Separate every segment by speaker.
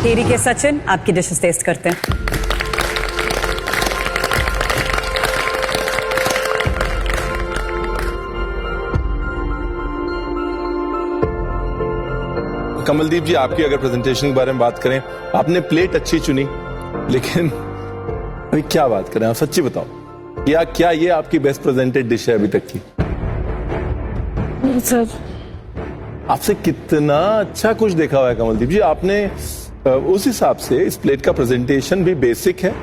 Speaker 1: टेरी के सचिन आपकी dishes taste करते हैं।
Speaker 2: कमलदीप जी, आपकी अगर प्रेजेंटेशन के बारे में बात करें, आपने प्लेट अच्छी चुनी, लेकिन अभी क्या बात करें, आप सच्ची बताओ, क्या ये आपकी बेस्ट प्रेजेंटेड डिश है अभी तक की?
Speaker 3: सर,
Speaker 2: आपसे कितना अच्छा कुछ देखा हुआ है कमलदीप जी आपने। उस हिसाब से इस प्लेट का प्रेजेंटेशन भी बेसिक है।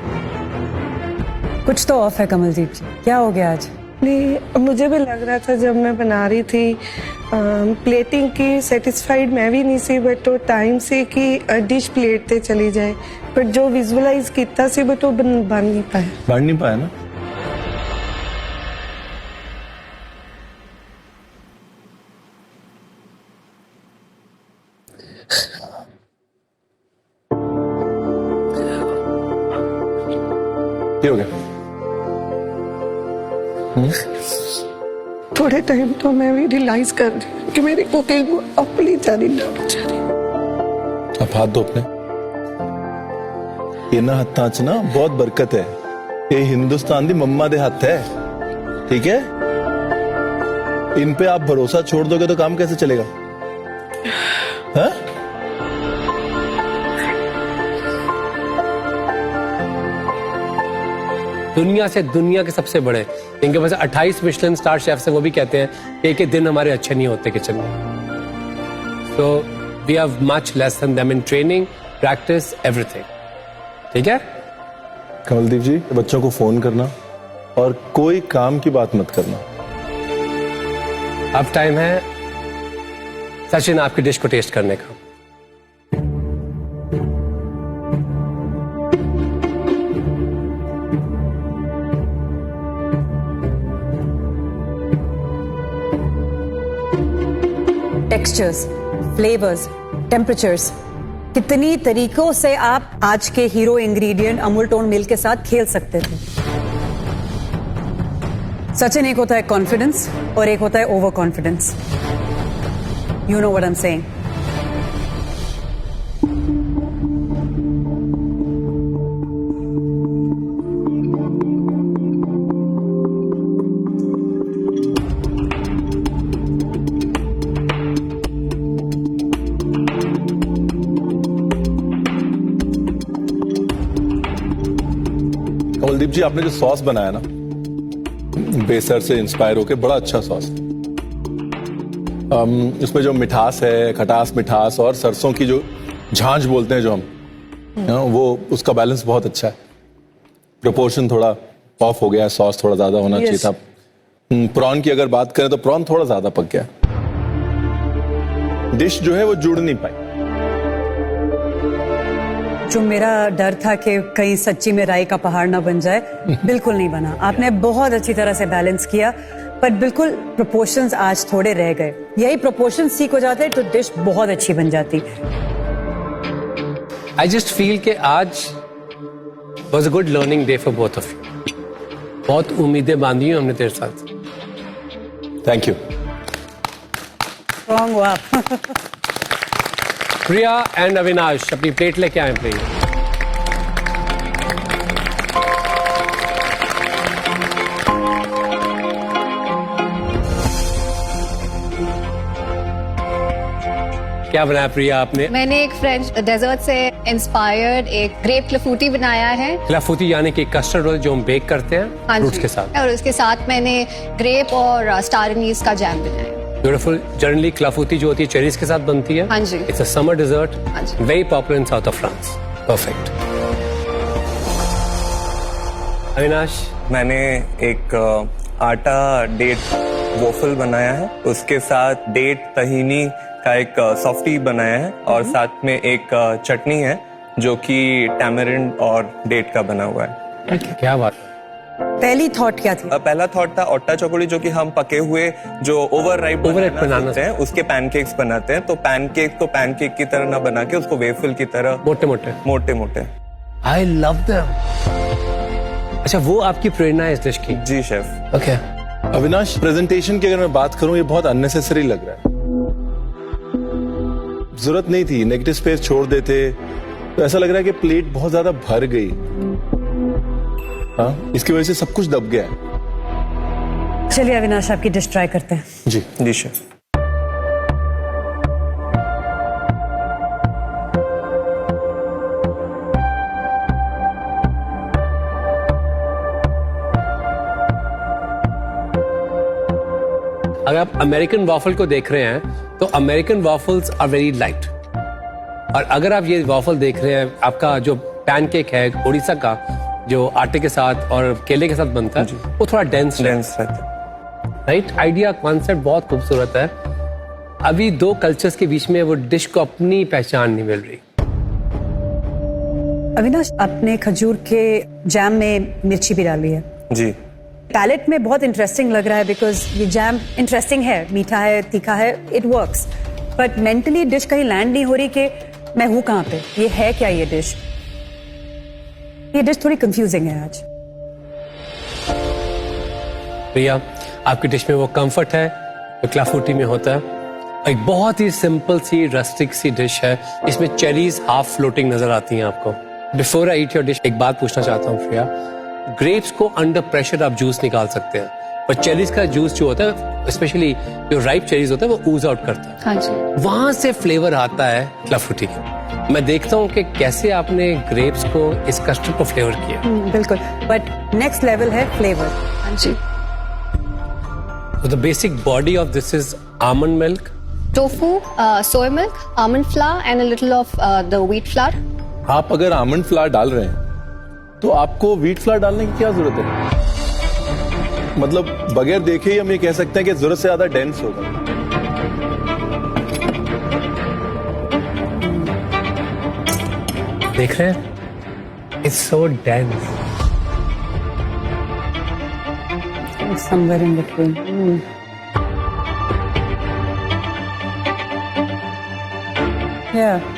Speaker 1: कुछ तो ऑफ है कमलदीप जी, क्या हो गया आज?
Speaker 3: नहीं, मुझे भी लग रहा था जब मैं बना रही थी प्लेटिंग की, सेटिस्फाइड मैं भी नहीं सी, बट वो टाइम से कि डिश प्लेट ते चली जाए, बट जो विजुअलाइज किया सी बट वो बन नहीं पाया।
Speaker 2: बन नहीं पाया ना। क्या हो गया?
Speaker 3: थोड़े टाइम तो मैं भी रियलाइज कर रही हूँ कि मेरी कुकिंग अपनी जानी ना बचा रही।
Speaker 2: आप हाथ धो अपने। ये ना हत्था च ना बहुत बरकत है। ये हिंदुस्तान दी मम्मा दे हाथ है, ठीक है? इन पे आप भरोसा छोड़ दोगे तो काम कैसे चलेगा? हाँ?
Speaker 4: दुनिया के सबसे बड़े, इनके पास 28 मिशेलिन स्टार शेफ्स हैं, वो भी कहते हैं कि एक दिन हमारे अच्छे नहीं होते किचन में। So we have much less than them in training, practice, everything. ठीक है
Speaker 2: कमलदीप जी, बच्चों को फोन करना और कोई काम की बात मत करना।
Speaker 4: अब टाइम है सचिन आपकी डिश को टेस्ट करने का।
Speaker 1: टेक्सचर्स, फ्लेवर्स, टेम्परेचर्स, कितनी तरीकों से आप आज के hero ingredient Amul tone milk के साथ खेल सकते थे। सचिन, एक होता है कॉन्फिडेंस और एक होता है over confidence. You know what I am saying.
Speaker 2: Kamaldeep ji, आपने जो सॉस बनाया ना, बेसर से इंस्पायर होकर, बड़ा अच्छा सॉस। इसमें जो मिठास है, खटास मिठास और सरसों की जो झांझ बोलते हैं जो हम, वो उसका बैलेंस बहुत अच्छा है। प्रोपोर्शन थोड़ा ऑफ हो गया है, सॉस थोड़ा ज्यादा होना चाहिए था। प्रॉन की अगर बात करें तो प्रॉन थोड़ा ज्यादा पक गया। डिश जो है वो जुड़ नहीं पाई।
Speaker 1: जो मेरा डर था कि कहीं सच्ची में राई का पहाड़ ना बन जाए, बिल्कुल नहीं बना। आपने बहुत अच्छी तरह से बैलेंस किया, पर बिल्कुल प्रोपोर्शंस आज थोड़े रह गए। यही प्रोपोर्शंस ठीक हो जाते तो डिश बहुत अच्छी बन जाती।
Speaker 4: आई जस्ट फील कि आज was a good learning day for both of you. बहुत उम्मीदें बांधी हुई हमने तेरे साथ।
Speaker 2: Thank you.
Speaker 1: स्ट्रॉन्ग हो आप।
Speaker 4: प्रिया एंड अविनाश अपनी प्लेट लेके आए प्लीज। क्या बनाया प्रिया आपने?
Speaker 5: मैंने एक फ्रेंच डेजर्ट से इंस्पायर्ड एक ग्रेप क्लाफूटी बनाया है।
Speaker 4: क्लाफूटी यानी कि कस्टर्ड रोल जो हम बेक करते हैं फ्रूट्स के साथ,
Speaker 5: और उसके साथ मैंने ग्रेप और स्टार एनीज का जैम बनाया।
Speaker 4: ब्यूटीफुल। जनरली क्लाफूती जो होती है चेरीज के साथ बनती है।
Speaker 5: हाँ जी।
Speaker 4: इट्स अ समर डेजर्ट,
Speaker 5: हाँ जी।
Speaker 4: Very popular in south of France. Perfect. Avinash,
Speaker 6: मैंने एक आटा डेट वॉफल बनाया है, उसके साथ डेट तहीनी का एक सॉफ्टी बनाया है, और साथ में एक चटनी है जो कि टैमरिंड और डेट का बना हुआ है।
Speaker 4: क्या बात।
Speaker 1: पहली थॉट क्या थी?
Speaker 6: पहला थॉट था ओट्टा चौकड़ी, जो कि हम पके हुए जो ओवरराइप बनाना हैं उसके पैनकेक्स बनाते हैं। तो पैनकेक को पैनकेक की तरह ना बना के उसको वेफल की तरह
Speaker 4: मोटे मोटे
Speaker 6: मोटे मोटे।
Speaker 4: I love them. अच्छा, वो आपकी प्रेरणा है इस डिश की?
Speaker 6: जी शेफ।
Speaker 4: ओके।
Speaker 2: अविनाश, प्रेजेंटेशन की अगर मैं बात करूं, ये बहुत अननेसेसरी लग रहा है। जरूरत नहीं थी, नेगेटिव स्पेस छोड़ देते, तो ऐसा लग रहा है कि प्लेट बहुत ज्यादा भर गई। हाँ, इसकी वजह से सब कुछ दब गया है।
Speaker 1: चलिए अविनाश, आपकी डिश ट्राई करते हैं।
Speaker 2: जी
Speaker 6: जी शेफ।
Speaker 4: अगर आप अमेरिकन वॉफल को देख रहे हैं तो American waffles are very light, और अगर आप ये वॉफल देख रहे हैं, आपका जो पैनकेक है उड़ीसा का, जो आटे के साथ और केले के साथ बनता है, वो थोड़ा डेंस
Speaker 6: रहता है।
Speaker 4: राइट। आइडिया, कॉन्सेप्ट बहुत खूबसूरत है। अभी दो कल्चर्स के बीच में वो डिश को अपनी पहचान नहीं मिल रही।
Speaker 1: अविनाश, आपने खजूर के जैम में मिर्ची भी डाली है।
Speaker 6: जी।
Speaker 1: पैलेट में बहुत इंटरेस्टिंग लग रहा है, बिकॉज ये जैम इंटरेस्टिंग है, मीठा है, तीखा है, it works. But mentally dish कहीं लैंड नहीं हो रही कि मैं हूं कहां पे, ये है क्या ये डिश? ये डिश थोड़ी कंफ्यूजिंग है आज।
Speaker 4: प्रिया, आपकी डिश में वो कंफर्ट है जो क्लाफूटी में होता है। एक बहुत ही सिंपल सी रस्टिक सी डिश है, इसमें चेरीज हाफ फ्लोटिंग नजर आती हैं आपको। Before I eat your dish, एक बात पूछना चाहता हूँ प्रिया, ग्रेप्स को अंडर प्रेशर आप जूस निकाल सकते हैं, पर चेरीज का जूस जो होता है, स्पेशली जो राइप चेरीज होता है, वो ऊज आउट करता है।
Speaker 5: हाँ जी।
Speaker 4: वहां से फ्लेवर आता है क्लाफूटी का। मैं देखता हूँ कि कैसे आपने ग्रेप्स को, इस कस्टर्ड को फ्लेवर किया।
Speaker 1: बिल्कुल, बट नेक्स्ट लेवल है फ्लेवर।
Speaker 5: हाँ जी।
Speaker 4: So the basic body of this is almond milk.
Speaker 5: Tofu, soy milk, almond flour, and a little of the wheat flour.
Speaker 2: आप अगर आमंड फ्लावर डाल रहे हैं तो आपको व्हीट फ्लावर डालने की क्या जरूरत है? मतलब बगैर देखे ही हम ये कह सकते हैं कि जरूरत से ज्यादा डेंस होगा।
Speaker 4: देख रहे हैं? It's so dense.
Speaker 1: Somewhere in between.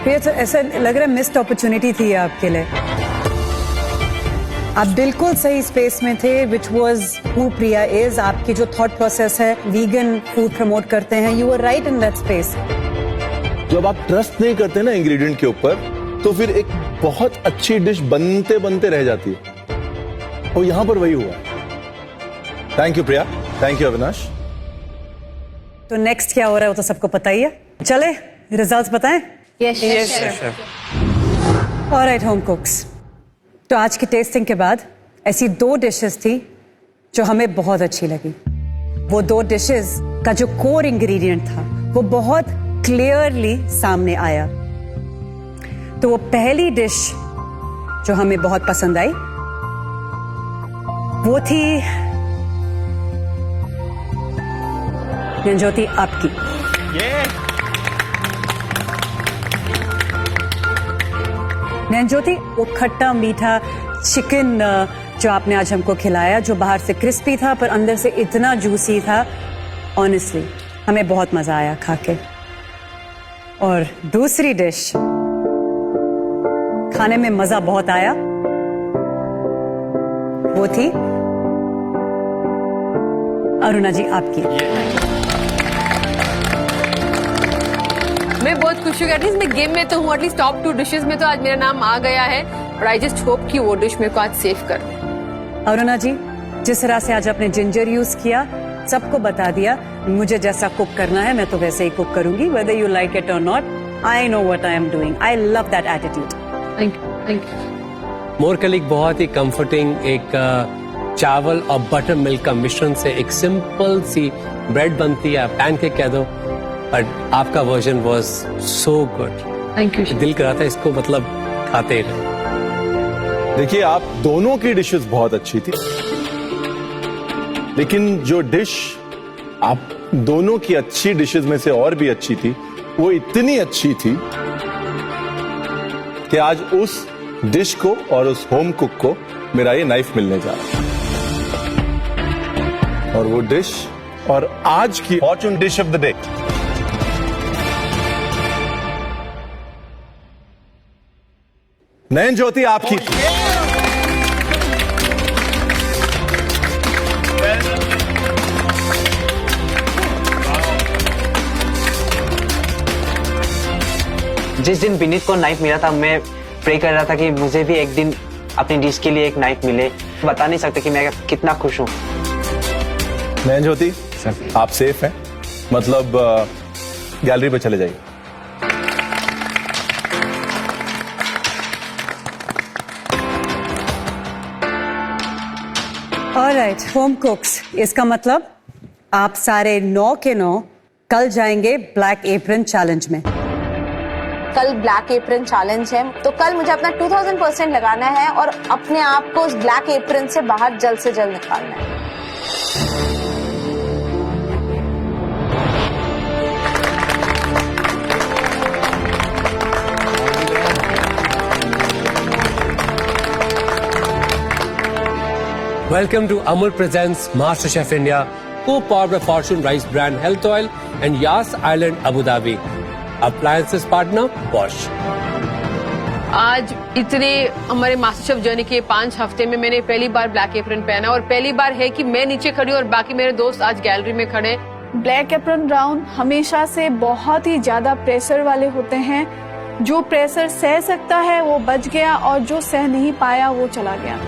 Speaker 1: फिर तो ऐसा लग रहा है मिस्ड अपॉर्चुनिटी थी आपके लिए। आप बिल्कुल सही स्पेस में थे, which was who Priya is. आपकी जो थॉट प्रोसेस है, वीगन फूड प्रमोट करते हैं, you are right in that space.
Speaker 2: जब आप ट्रस्ट नहीं करते ना इंग्रेडिएंट के ऊपर, तो फिर एक बहुत अच्छी डिश बनते बनते रह जाती है, और यहां पर वही हुआ। Thank you Priya, thank you Avinash.
Speaker 1: तो नेक्स्ट क्या हो रहा है वो तो सबको पता ही है। चले रिजल्ट्स बताएं।
Speaker 5: Yes,
Speaker 6: yes
Speaker 5: chef.
Speaker 6: Chef.
Speaker 1: Alright home कुक्स, तो आज की टेस्टिंग के बाद ऐसी दो डिशेस थी जो हमें बहुत अच्छी लगी। वो दो डिशेस का जो कोर इंग्रेडिएंट था वो बहुत क्लियरली सामने आया। तो वो पहली डिश जो हमें बहुत पसंद आई वो थी ज्योति आपकी। ज्योति, वो खट्टा मीठा चिकन जो आपने आज हमको खिलाया, जो बाहर से क्रिस्पी था पर अंदर से इतना जूसी था, ऑनेस्टली हमें बहुत मजा आया खा के। और दूसरी डिश खाने में मजा बहुत आया, वो थी अरुणा जी आपकी।
Speaker 7: मैं बहुत खुश हूँ, एटलीस्ट मैं गेम में तो हूँ, एटलीस्ट टॉप 2 डिशेस में तो आज मेरा नाम आ गया है, और आई जस्ट होप कि वो डिश मेरे को आज सेव कर दे।
Speaker 1: अरुणा जी, जिस तरह से आज आपने जिंजर यूज किया, सबको बता दिया मुझे जैसा कुक करना है मैं तो वैसे ही कुक करूंगी, whether you like it or not. I know what I am doing. I love that attitude.
Speaker 7: Thank you.
Speaker 4: मोरकलिक बहुत ही कंफर्टिंग, एक चावल और बटर मिल्क का मिश्रण से एक सिंपल सी ब्रेड बनती है, पैनकेक कह दो, बट आपका version was so good.
Speaker 7: Thank you.
Speaker 4: दिल कर रहा था इसको मतलब खाते ही रहे।
Speaker 2: देखिए, आप दोनों की डिशेस बहुत अच्छी थी, लेकिन जो डिश आप दोनों की अच्छी डिशेस में से और भी अच्छी थी, वो इतनी अच्छी थी कि आज उस डिश को और उस होम कुक को मेरा ये नाइफ मिलने जा रहा है। और वो डिश और आज की fortune dish of the day, Nayan Jyoti आपकी।
Speaker 8: जिस दिन विनीत को नाइफ मिला था, मैं प्रे कर रहा था कि मुझे भी एक दिन अपनी डिश के लिए एक नाइफ मिले। बता नहीं सकते कि मैं कितना खुश हूँ।
Speaker 2: नयन ज्योति, आप सेफ हैं, मतलब गैलरी पे चले जाइए।
Speaker 1: ऑलराइट होम कुक्स, इसका मतलब आप सारे 9 के 9 कल जाएंगे ब्लैक एप्रन चैलेंज में।
Speaker 9: कल ब्लैक एप्रन चैलेंज है, तो कल मुझे अपना 2000% लगाना है और अपने आप को उस ब्लैक एप्रन से बाहर जल्द से जल्द निकालना है।
Speaker 4: Welcome to Amul Presents MasterChef India, co-powered by Fortune Rice Brand Health Oil and Yas Island Abu Dhabi. Appliances partner Bosch.
Speaker 7: आज इतने हमारे मास्टरशेफ जर्नी के 5 हफ्ते में मैंने पहली बार ब्लैक एप्रन पहना और पहली बार है कि मैं नीचे खड़ी हूँ और बाकी मेरे दोस्त आज गैलरी में खड़े।
Speaker 10: ब्लैक एप्रन राउंड हमेशा से बहुत ही ज्यादा प्रेशर वाले होते हैं। जो प्रेशर सह सकता है वो बच गया और जो सह नहीं पाया वो चला गया।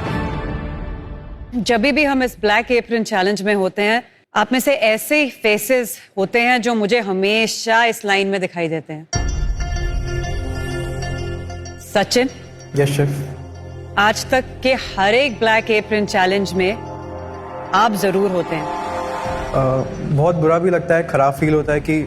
Speaker 1: जब भी हम इस ब्लैक एप्रन चैलेंज में होते हैं, आप में से ऐसे फेसेस होते हैं जो मुझे हमेशा इस लाइन में दिखाई देते हैं। Sachin,
Speaker 11: yes chef.
Speaker 1: आज तक के हर एक ब्लैक एप्रन चैलेंज में आप जरूर होते हैं।
Speaker 11: बहुत बुरा भी लगता है, खराब फील होता है कि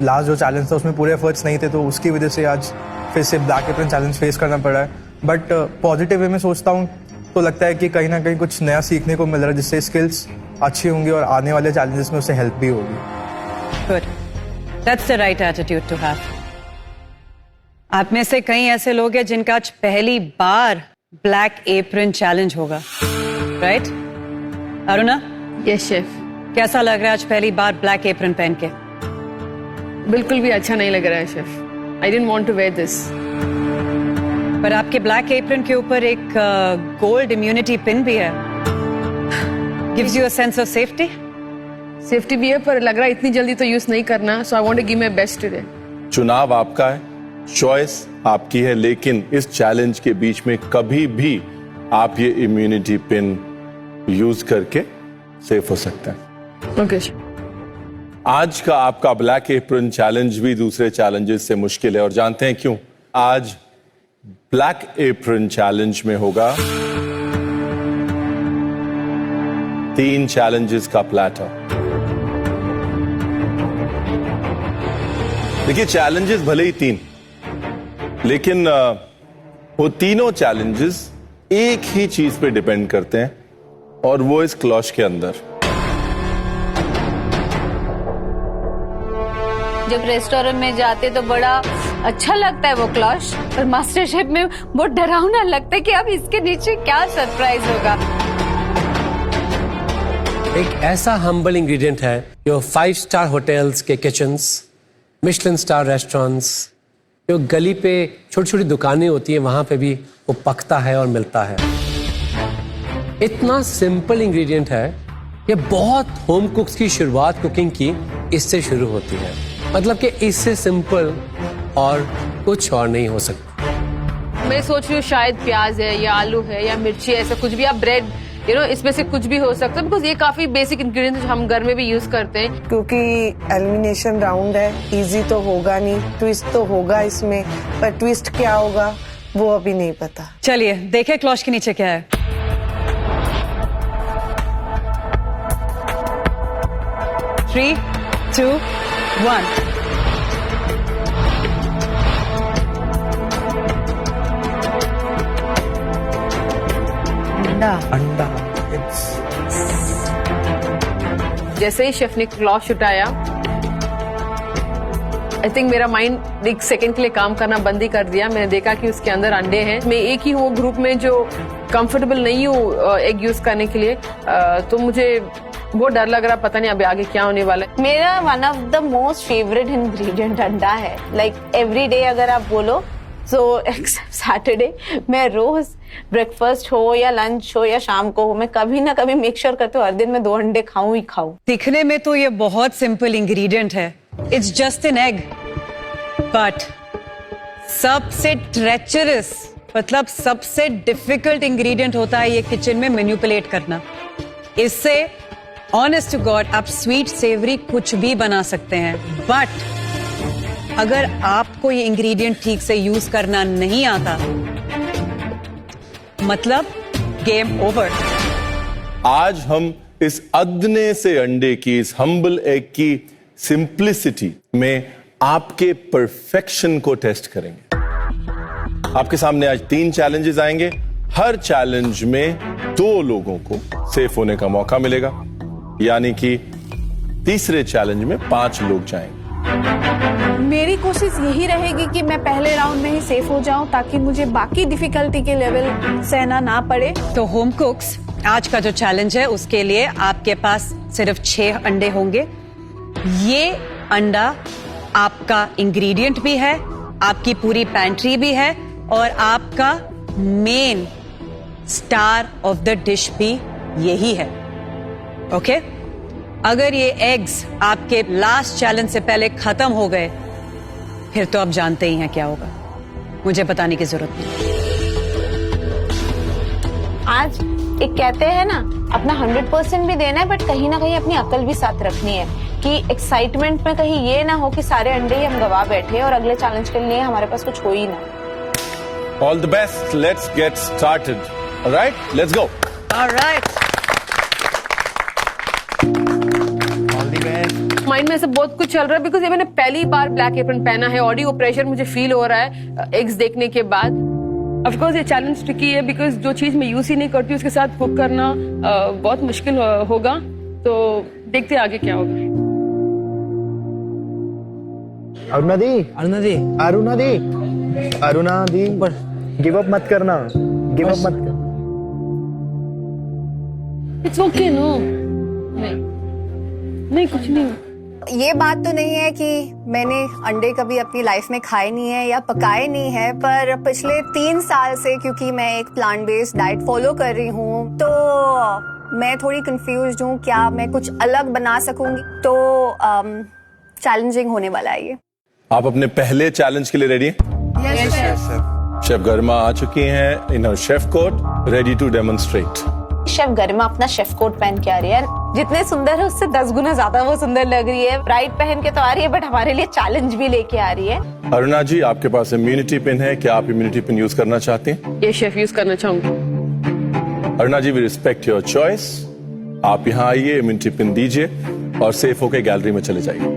Speaker 11: लास्ट जो चैलेंज था उसमें पूरे एफर्ट्स नहीं थे, तो उसकी वजह से आज फिर से ब्लैक एप्रन चैलेंज फेस करना पड़ा है। बट पॉजिटिव वे में सोचता हूँ तो लगता है कि कहीं ना कहीं कुछ नया सीखने को मिल रहा है, जिससे स्किल्स अच्छी होंगी और आने वाले चैलेंजेस में उससे हेल्प भी होगी।
Speaker 1: Good, that's the right attitude to have. आप में से कई ऐसे लोग हैं जिनका आज पहली बार ब्लैक एप्रन चैलेंज होगा, राइट? अरुणा?
Speaker 7: Yes chef.
Speaker 1: कैसा लग रहा है आज पहली बार ब्लैक एप्रन पहन के?
Speaker 7: बिल्कुल भी अच्छा नहीं लग रहा है chef. I didn't want to wear this.
Speaker 1: पर आपके ब्लैक एप्रन के ऊपर एक गोल्ड इम्यूनिटी पिन भी है। Gives you a sense of safety.
Speaker 7: Safety भी है, पर लग रहा है इतनी जल्दी तो यूज नहीं करना। So I want to give my best today.
Speaker 2: चुनाव आपका है, चॉइस आपकी है, लेकिन इस चैलेंज के बीच में कभी भी आप ये इम्यूनिटी पिन यूज करके सेफ हो सकते हैं।
Speaker 7: ओके।
Speaker 2: आज का आपका ब्लैक एप्रन चैलेंज भी दूसरे चैलेंजेस से मुश्किल है, और जानते हैं क्यों? आज ब्लैक एप्रन चैलेंज में होगा 3 चैलेंजेस का प्लेटर। देखिए, चैलेंजेस भले ही 3, लेकिन वो तीनों चैलेंजेस एक ही चीज पे डिपेंड करते हैं, और वो इस क्लॉश के अंदर।
Speaker 9: जब रेस्टोरेंट में जाते तो बड़ा अच्छा लगता है वो क्लॉश, पर मास्टर शेफ में बहुत डरावना लगता है कि अब इसके नीचे क्या सरप्राइज होगा।
Speaker 4: एक ऐसा हम्बल इंग्रेडिएंट है जो 5 स्टार होटल्स के किचन्स, मिशलिन स्टार रेस्टोरेंट्स, जो गली पे छोटी छोटी दुकानें होती हैं वहां पे भी वो पकता है और मिलता है। इतना सिंपल इंग्रेडिएंट है, ये बहुत होम कुक्स की शुरुआत कुकिंग की इससे शुरू होती है। मतलब कि इससे सिंपल और कुछ और नहीं हो सकता।
Speaker 7: मैं सोच रही हूँ शायद प्याज है या आलू है या मिर्ची है, ऐसा कुछ भी, या ब्रेड, इसमें से कुछ भी हो सकता है, बिकॉज ये काफी बेसिक इंग्रेडिएंट्स हम घर में भी यूज करते हैं।
Speaker 3: क्योंकि एलिमिनेशन राउंड है, इजी तो होगा नहीं, ट्विस्ट तो होगा इसमें, पर ट्विस्ट क्या होगा वो अभी नहीं पता।
Speaker 1: चलिए देखें क्लॉश के नीचे क्या है। थ्री, 2, 1।
Speaker 11: अंडा।
Speaker 7: जैसे ही शेफ ने क्लॉश उठाया, आई थिंक मेरा माइंड एक सेकंड के लिए काम करना बंद ही कर दिया। मैंने देखा कि उसके अंदर अंडे हैं। मैं एक ही हूँ ग्रुप में जो कंफर्टेबल नहीं हूँ एग यूज करने के लिए, तो मुझे बहुत डर लग रहा, पता नहीं अभी आगे क्या होने वाला है।
Speaker 9: मेरा one of the most favourite ingredient अंडा है। लाइक एवरी डे अगर आप बोलो सो एक्सेप्ट सैटरडे, मैं रोज ब्रेकफास्ट हो या लंच हो या शाम को हो, मैं कभी ना कभी मेक श्योर करती हूँ हर दिन मैं 2 अंडे खाऊं ही खाऊं।
Speaker 1: दिखने में तो ये बहुत सिंपल इंग्रेडिएंट है, it's just an egg, but सबसे ट्रेचरस, मतलब सबसे डिफिकल्ट इंग्रेडिएंट होता है ये किचन में मैनिपुलेट करना। इससे ऑनेस्ट टू गॉड आप स्वीट सेवरी कुछ भी बना सकते हैं, बट अगर आपको ये इंग्रेडिएंट ठीक से यूज करना नहीं आता, मतलब गेम ओवर।
Speaker 2: आज हम इस अदने से अंडे की, इस हम्बल एग की सिंप्लिसिटी में आपके परफेक्शन को टेस्ट करेंगे। आपके सामने आज 3 चैलेंजेस आएंगे। हर चैलेंज में 2 लोगों को सेफ होने का मौका मिलेगा, यानी कि तीसरे चैलेंज में 5 लोग जाएंगे।
Speaker 10: मेरी कोशिश यही रहेगी कि मैं पहले राउंड में ही सेफ हो जाऊं, ताकि मुझे बाकी डिफिकल्टी के लेवल सहना ना पड़े।
Speaker 1: तो होम कुक्स, आज का जो चैलेंज है उसके लिए आपके पास सिर्फ 6 अंडे होंगे। ये अंडा आपका इंग्रेडिएंट भी है, आपकी पूरी पैंट्री भी है, और आपका main star of the dish भी यही है। ओके? अगर ये एग्स आपके लास्ट चैलेंज से पहले खत्म हो गए, फिर तो आप जानते ही हैं क्या होगा, मुझे बताने की जरूरत नहीं।
Speaker 9: आज एक कहते हैं ना, अपना 100% भी देना है, बट कहीं ना कहीं अपनी अकल भी साथ रखनी है, कि एक्साइटमेंट में कहीं ये ना हो कि सारे अंडे ही हम गवा बैठे और अगले चैलेंज के लिए हमारे पास कुछ हो ही ना।
Speaker 2: All the best. Let's get started. All right, let's go.
Speaker 1: All right.
Speaker 11: All the best.
Speaker 7: Mind में ऐसा बहुत कुछ चल रहा है, बिकॉज ये मैंने पहली बार ब्लैक एप्रन पहना है। ऑडियो प्रेशर मुझे फील हो रहा है एग्स देखने के बाद। ऑफ कोर्स ये चैलेंज ट्रिकी है, बिकॉज जो चीज मैं यूज ही नहीं करती उसके साथ कुक करना बहुत मुश्किल होगा। तो देखते हैं आगे क्या होगा।
Speaker 11: अरुणा दी, अरुणा दी, अरुणा दी, अरुणा दी, गिव अप मत करना, गिव अप मत कर।
Speaker 7: It's okay. नो, नहीं कुछ नहीं।
Speaker 5: ये बात तो नहीं है कि मैंने अंडे कभी अपनी लाइफ में खाए नहीं है या पकाए नहीं है, पर पिछले 3 साल से क्योंकि मैं एक प्लांट बेस्ड डाइट फॉलो कर रही हूँ, तो मैं थोड़ी कंफ्यूज हूँ क्या मैं कुछ अलग बना सकूंगी। तो चैलेंजिंग होने वाला है ये।
Speaker 2: आप अपने पहले चैलेंज के लिए रेडी हैं?
Speaker 9: Yes,
Speaker 2: शेफ गरिमा आ चुकी हैं in her chef coat, ready to demonstrate.
Speaker 9: Chef Garima अपना शेफ कोट पहन के आ रही है, जितने सुंदर है उससे 10 गुना ज्यादा वो सुंदर लग रही है। ब्राइड पहन के तो आ रही है, बट हमारे लिए चैलेंज भी लेके आ रही है।
Speaker 2: अरुणा जी, आपके पास इम्यूनिटी पिन है, क्या आप इम्यूनिटी पिन यूज करना चाहते हैं?
Speaker 7: ये शेफ यूज करना चाहूंगी।
Speaker 2: अरुणा जी, वी रिस्पेक्ट योर चॉइस। आप यहाँ आइए, इम्यूनिटी पिन दीजिए और सेफ होकर गैलरी में चले जाइए।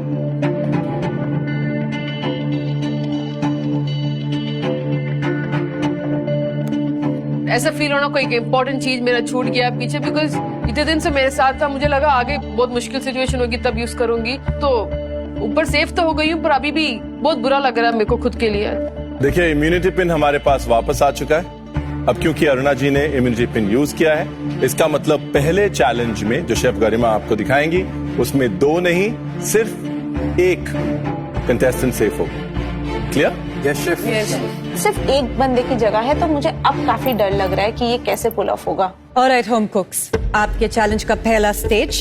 Speaker 7: ऐसा फील होना कोई इंपॉर्टेंट चीज मेरा छूट गया पीछे, बिकॉज इतने दिन से मेरे साथ था, मुझे लगा आगे बहुत मुश्किल सिचुएशन होगी तब यूज करूंगी। तो ऊपर सेफ तो हो गई हूँ, पर अभी भी बहुत बुरा लग रहा है मेरे को खुद के लिए।
Speaker 2: देखिए, इम्यूनिटी पिन हमारे पास वापस आ चुका है। अब क्योंकि अरुणा जी ने इम्यूनिटी पिन यूज किया है, इसका मतलब पहले चैलेंज में जो शेफ गरिमा आपको दिखाएंगी उसमें 2 नहीं, सिर्फ 1 कंटेस्टेंट सेफ होगा। क्लियर?
Speaker 11: Yes chef.
Speaker 9: सिर्फ एक बंदे की जगह है, तो मुझे अब काफी डर लग रहा है कि ये कैसे पुल ऑफ होगा।
Speaker 1: ऑलराइट होम कुक्स, आपके चैलेंज का पहला स्टेज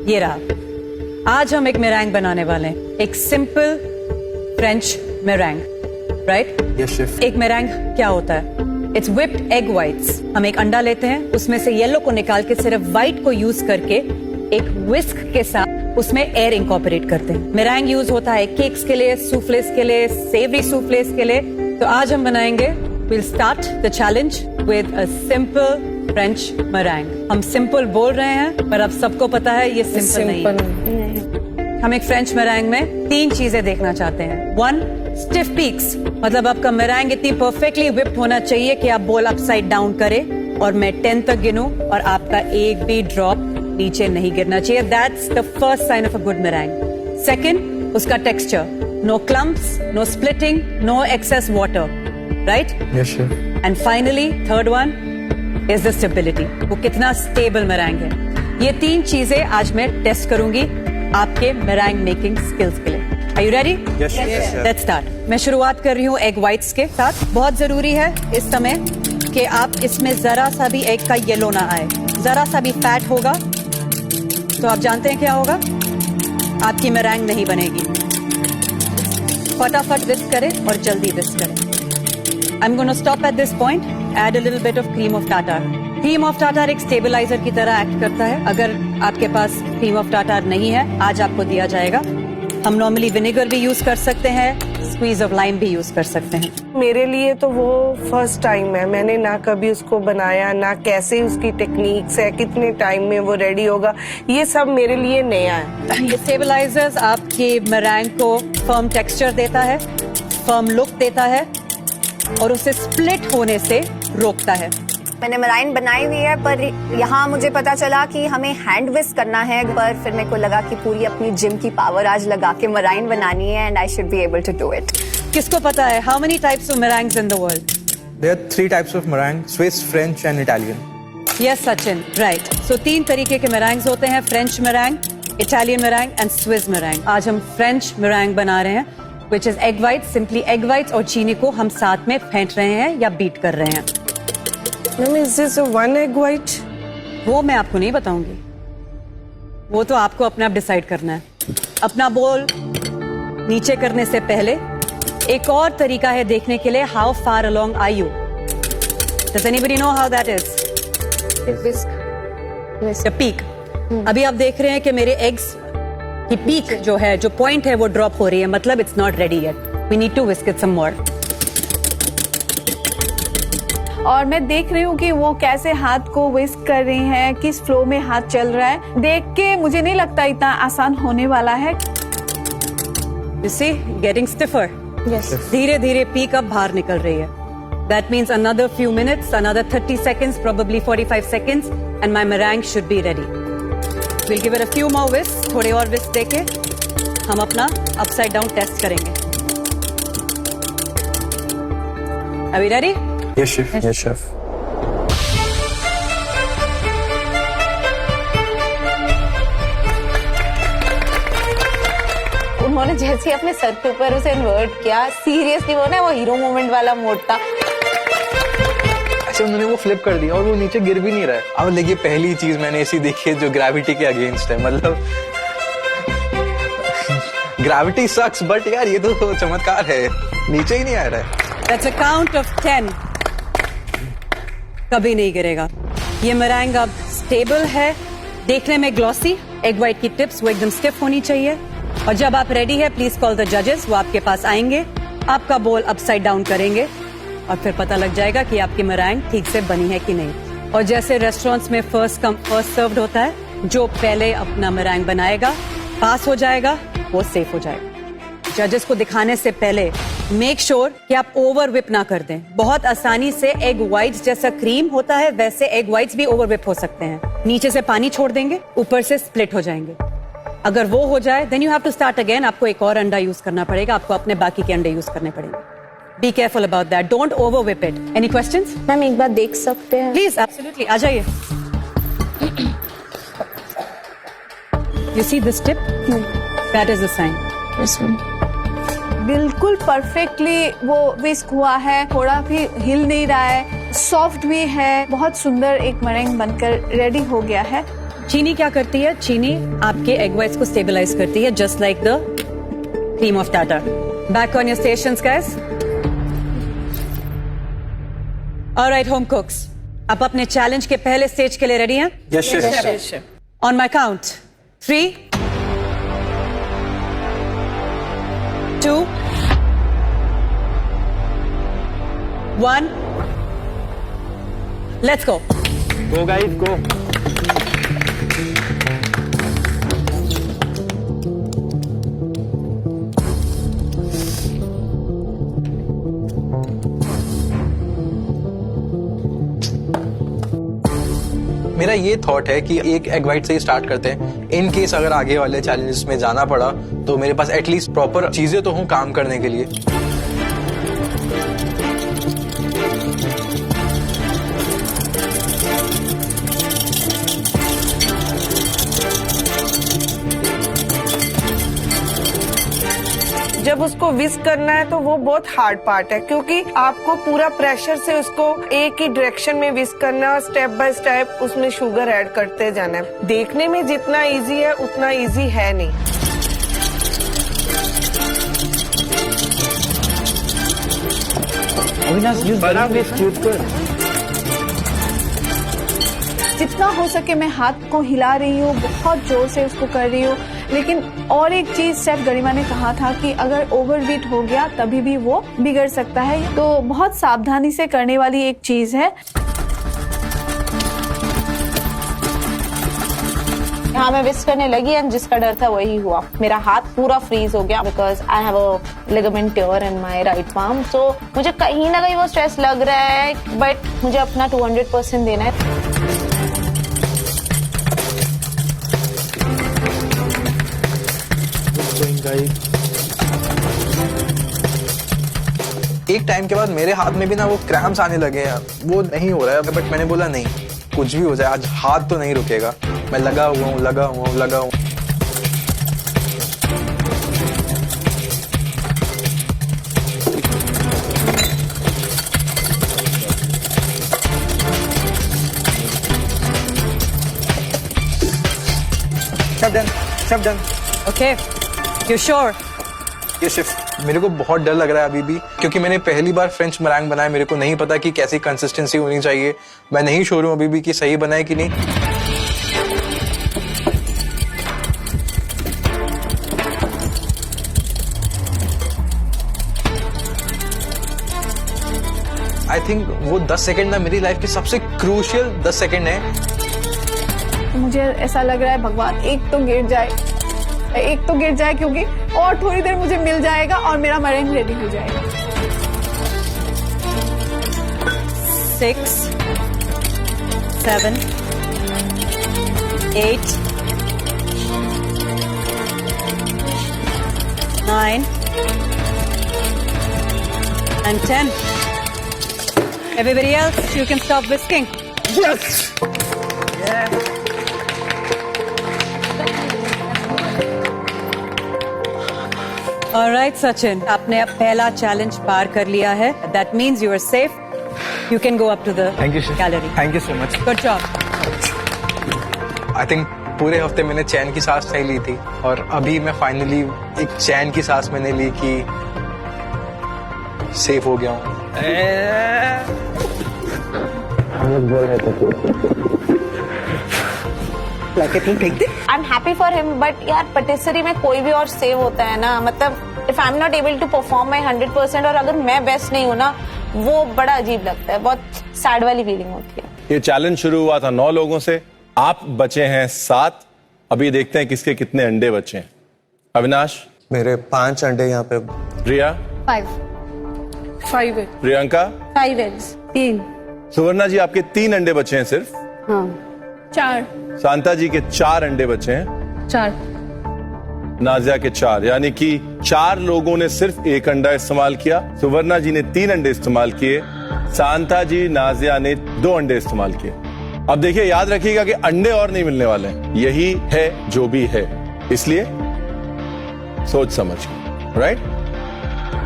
Speaker 1: ये रहा। आज हम एक मेरैंग बनाने वाले हैं, एक simple French meringue, right?
Speaker 11: Yes chef.
Speaker 1: एक मेरैंग क्या होता है? It's whipped egg whites. हम एक अंडा लेते हैं, उसमें से येलो को निकाल के सिर्फ व्हाइट को यूज करके एक विस्क के साथ उसमें एयर इंकॉर्पोरेट करते हैं। मेरैंग यूज होता है केक्स के लिए, सूफ्लेस के लिए, सेवरी सूफ्लेस के लिए। तो आज हम बनाएंगे, we'll start the challenge with a simple French meringue। हम सिंपल बोल रहे हैं, पर अब सबको पता है ये सिंपल नहीं है। हम एक फ्रेंच मेरैंग में 3 चीजें देखना चाहते हैं। 1, स्टिफ पीक्स, मतलब आपका मेरैंग इतनी परफेक्टली व्हिप्ड होना चाहिए कि आप बोल अपसाइड डाउन करें और मैं 10 तक गिनूं और आपका एक भी ड्रॉप नीचे नहीं गिरना चाहिए। That's the first sign of a good meringue। Second, उसका texture, no clumps, no splitting, no excess water, right?
Speaker 11: Yes, sir.
Speaker 1: And finally, third one is the stability। वो कितना stable meringue है। ये 3 चीजें आज मैं टेस्ट करूंगी आपके meringue making skills के लिए। Are you ready?
Speaker 11: Yes, sir.
Speaker 1: Let's start। मैं शुरुआत कर रही हूँ egg whites के साथ। बहुत जरूरी है इस समय कि आप इसमें जरा सा भी egg का येलो ना आए। जरा सा भी फैट होगा तो आप जानते हैं क्या होगा? आपकी मेरैंग नहीं बनेगी। फटाफट विस्क करें और जल्दी विस्क करें। I'm going to stop at this point. Add a little bit of cream of tartar. Cream of tartar एक स्टेबलाइजर की तरह एक्ट करता है। अगर आपके पास क्रीम ऑफ टाटार नहीं है, आज आपको दिया जाएगा। हम नॉर्मली विनेगर भी यूज कर सकते हैं, स्क्वीज ऑफ लाइम भी यूज कर सकते हैं।
Speaker 3: मेरे लिए तो वो फर्स्ट टाइम है, मैंने ना कभी उसको बनाया, ना कैसे उसकी टेक्निक्स है, कितने टाइम में वो रेडी होगा, ये सब मेरे लिए नया है।
Speaker 1: ये स्टेबलाइजर्स आपके मेरैंग को फर्म टेक्सचर देता है, फर्म लुक देता है और उसे स्प्लिट होने से रोकता है।
Speaker 5: मैंने मराइन बनाई हुई है, पर यहाँ मुझे पता चला कि हमें हैंड विस्क करना है, पर फिर मेरे को लगा कि पूरी अपनी जिम की पावर आज लगा के मराइन बनानी है and I should be able to do it.
Speaker 1: किसको पता है how many types of meringues in the world?
Speaker 11: There are 3 types of meringue: Swiss, French, and Italian.
Speaker 1: Yes Sachin, right. So 3 तरीके के मेरैंग्स होते हैं, French meringue, Italian meringue and Swiss meringue. आज हम French meringue बना रहे हैं, which is egg white. Simply egg whites और चीनी को हम साथ में फेंट रहे हैं या बीट कर रहे हैं।
Speaker 3: Is this a 1 egg white?
Speaker 1: वो मैं आपको नहीं बताऊंगी, वो तो आपको अपने आप डिसाइड करना है। अपना बोल नीचे करने से पहले एक और तरीका है देखने के लिए, how far along are you? Does anybody know how that is? The peak. अभी आप देख रहे हैं कि मेरे एग्स की पीक जो है, जो पॉइंट है, वो ड्रॉप हो रही है, मतलब it's not ready yet. We need to whisk it some more.
Speaker 10: और मैं देख रही हूँ कि वो कैसे हाथ को विस्क कर रही हैं, किस फ्लो में हाथ चल रहा है। देख के मुझे नहीं लगता इतना आसान होने वाला है।
Speaker 1: You see, getting stiffer.
Speaker 10: Yes.
Speaker 1: धीरे धीरे पीक अब बाहर निकल रही है। That means another few minutes, another 30 seconds, probably 45 seconds, and my meringue should be ready. We'll give it a few more whisks, थोड़े और whisk देके हम अपना upside down test करेंगे। Are we ready?
Speaker 11: Yes, chef. Yes, chef.
Speaker 9: उन्होंने जैसे ही अपने sir के ऊपर उसे इन्वर्ट किया, सीरियसली वो ना वो हीरो मोमेंट वाला मोड था।
Speaker 11: ऐसे उन्होंने वो फ्लिप कर दिया और वो नीचे गिर भी नहीं रहा है। अब देखिए, पहली चीज मैंने ऐसी देखी है जो ग्रेविटी के अगेंस्ट है। मतलब ग्रेविटी सक्स, बट यार ये तो चमत्कार है, नीचे ही नहीं आ रहा है।
Speaker 1: That's a count of 10. कभी नहीं गिरेगा। ये मेरैंग अब स्टेबल है, देखने में ग्लॉसी, एग वाइट की टिप्स वो एकदम स्टिफ होनी चाहिए। और जब आप रेडी है, प्लीज कॉल द जजेस, वो आपके पास आएंगे, आपका बोल अपसाइड डाउन करेंगे और फिर पता लग जाएगा कि आपकी मेरैंग ठीक से बनी है कि नहीं। और जैसे रेस्टोरेंट्स में फर्स्ट कम फर्स्ट सर्व्ड होता है, जो पहले अपना मेरैंग बनाएगा पास हो जाएगा, वो सेफ हो जाएगा। जजेस को दिखाने से पहले मेक श्योर कि आप ओवर विप ना कर दें। बहुत आसानी से एग व्हाइट्स जैसा क्रीम होता है, वैसे एग व्हाइट्स भी ओवर विप हो सकते हैं। नीचे से पानी छोड़ देंगे, ऊपर से स्प्लिट हो जाएंगे। अगर वो हो जाए, then you have to start again. आपको एक और अंडा यूज करना पड़ेगा, आपको अपने बाकी के अंडे यूज करने पड़ेंगे। Be careful about that, don't over whip it. Any questions?
Speaker 9: Ma'am एक बार देख सकते हैं?
Speaker 1: प्लीज, एब्सोल्युटली, आ जाइए। You see this tip? That is the sign.
Speaker 10: बिल्कुल परफेक्टली वो विस्क हुआ है, थोड़ा भी हिल नहीं रहा है, सॉफ्ट भी है, बहुत सुंदर एक मरेंग बनकर रेडी हो गया है।
Speaker 1: चीनी क्या करती है? चीनी आपके एग व्हाइट्स को स्टेबलाइज करती है, just like the cream of Tata. Back on your stations guys. Alright home कुक्स, आप अपने चैलेंज के पहले स्टेज के लिए रेडी हैं?
Speaker 11: Yes, chef.
Speaker 1: On my count 3, 2, 1, let's go.
Speaker 11: Go guys, go. मेरा ये थॉट है कि एक एग वाइट से ही स्टार्ट करते हैं। इन केस अगर आगे वाले चैलेंजेस में जाना पड़ा तो मेरे पास एटलीस्ट प्रॉपर चीजें तो हों काम करने के लिए।
Speaker 3: जब उसको विस्क करना है तो वो बहुत हार्ड पार्ट है, क्योंकि आपको पूरा प्रेशर से उसको एक ही डायरेक्शन में विस्क करना है और स्टेप बाय स्टेप उसमें शुगर ऐड करते जाना है। देखने में जितना इजी है उतना इजी है नहीं।
Speaker 10: जितना हो सके मैं हाथ को हिला रही हूँ, बहुत जोर से उसको कर रही हूँ। लेकिन और एक चीज शेफ गरिमा ने कहा था कि अगर ओवरवीट हो गया तभी भी वो बिगड़ सकता है, तो बहुत सावधानी से करने वाली एक चीज है।
Speaker 9: हाँ, मैं विस्क करने लगी एंड जिसका डर था वही हुआ। मेरा हाथ पूरा फ्रीज हो गया because I have a ligament tear in my right palm. So मुझे कहीं ना कहीं वो स्ट्रेस लग रहा है, बट मुझे अपना 200% देना है।
Speaker 11: एक टाइम के बाद मेरे हाथ में भी ना वो क्रैम्प्स आने लगे हैं, वो नहीं हो रहा है। बट मैंने बोला नहीं, कुछ भी हो जाए आज हाथ तो नहीं रुकेगा, मैं लगा हुआ हूँ। Chef done.
Speaker 1: Okay, you sure?
Speaker 11: ये शेफ, मेरे को बहुत डर लग रहा है अभी भी, क्योंकि मैंने पहली बार फ्रेंच मरांग बनाया। मेरे को नहीं पता कि कैसी कंसिस्टेंसी होनी चाहिए। मैं नहीं श्योर हूँ अभी भी कि सही बना है कि नहीं। आई थिंक वो 10 सेकंड ना मेरी लाइफ के सबसे क्रूशियल 10 सेकंड है।
Speaker 10: मुझे ऐसा लग रहा है भगवान एक तो गिर जाए, क्योंकि और थोड़ी देर मुझे मिल जाएगा और मेरा मरेंग रेडी हो जाएगा।
Speaker 1: 6, 7, 8, 9 and 10. Everybody else, you can stop whisking.
Speaker 11: Yes! Yeah.
Speaker 1: All right, Sachin, आपने अब पहला चैलेंज पार कर लिया है. That means you are safe. You can go up to the gallery.
Speaker 11: Thank you so much.
Speaker 1: Good job.
Speaker 11: I think पूरे हफ्ते मैंने चैन की सांस नहीं ली थी, और अभी मैं फाइनली एक चैन की सांस मैंने ली कि सेफ हो गया हूँ.
Speaker 9: I'm happy for him, but यार पटिसरी में कोई भी और सेव होता है ना, मतलब if I'm not able to perform my 100% और अगर मैं बेस्ट नहीं हूँ ना, वो बड़ा अजीब लगता है, बहुत सैड वाली फीलिंग होती है.
Speaker 2: ये चैलेंज शुरू हुआ था 9 लोगों से, आप बचे हैं 7. अभी देखते हैं किसके कितने अंडे बचे हैं. अविनाश,
Speaker 6: मेरे 5 अंडे यहाँ पे.
Speaker 2: रिया
Speaker 7: 5
Speaker 2: प्रियंका
Speaker 9: 5 eggs.
Speaker 1: 3.
Speaker 2: सुवर्णा जी, आपके 3 अंडे बचे हैं सिर्फ.
Speaker 1: हाँ.
Speaker 10: 4.
Speaker 2: शांता जी के 4 अंडे बचे हैं.
Speaker 7: 4.
Speaker 2: नाजिया के 4, यानी कि 4 लोगों ने सिर्फ 1 अंडा इस्तेमाल किया. सुवर्णा जी ने 3 अंडे इस्तेमाल किए. शांता जी, नाजिया ने 2 अंडे इस्तेमाल किए. अब देखिए, याद रखिएगा कि अंडे और नहीं मिलने वाले हैं. यही है जो भी है, इसलिए सोच समझ के, राइट?